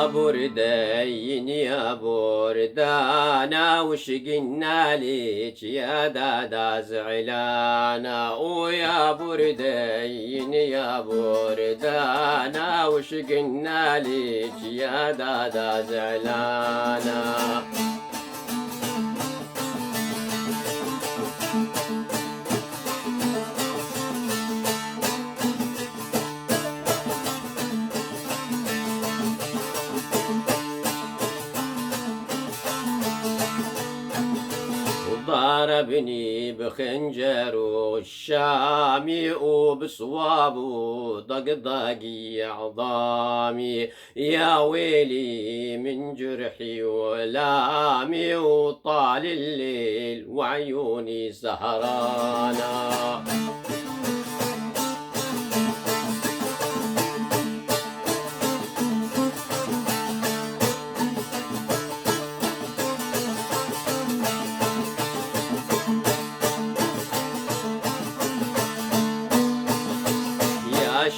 يا بردين يا بردانا وش قلنا ليك يا دادا زعلانا، ويا بردين يا بردانا وش قلنا ليك يا دادا زعلانا. ضربني بخنجر والشامي وبصواب وضقضقي عظامي، يا ويلي من جرحي ولامي وطال الليل وعيوني سهرانا.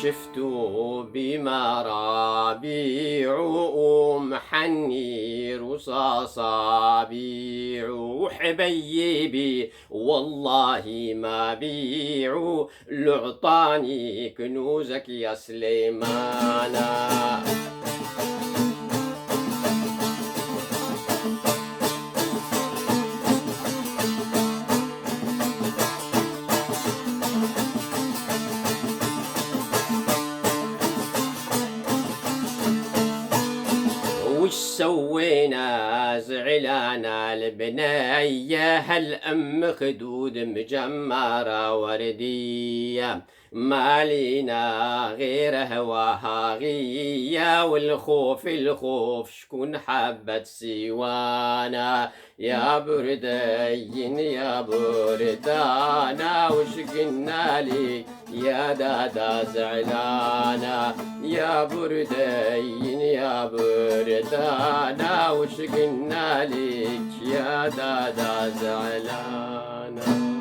شفتوا بمرابيع ومحني رصاص بيع وحبيبي والله ما بيع لعطاني كنوزك يا سليمانا. وش سوينا زعلانا البنية هالأم خدود مجمرة وردية، ما لينا غير هواها غية والخوف الخوف شكون حبت سوانا. يا بردين يا بردانا وش قلنا لي يا دادا زعلانا، يا بردين يا بردانا وش قلنا ليك يا دادا زعلانا.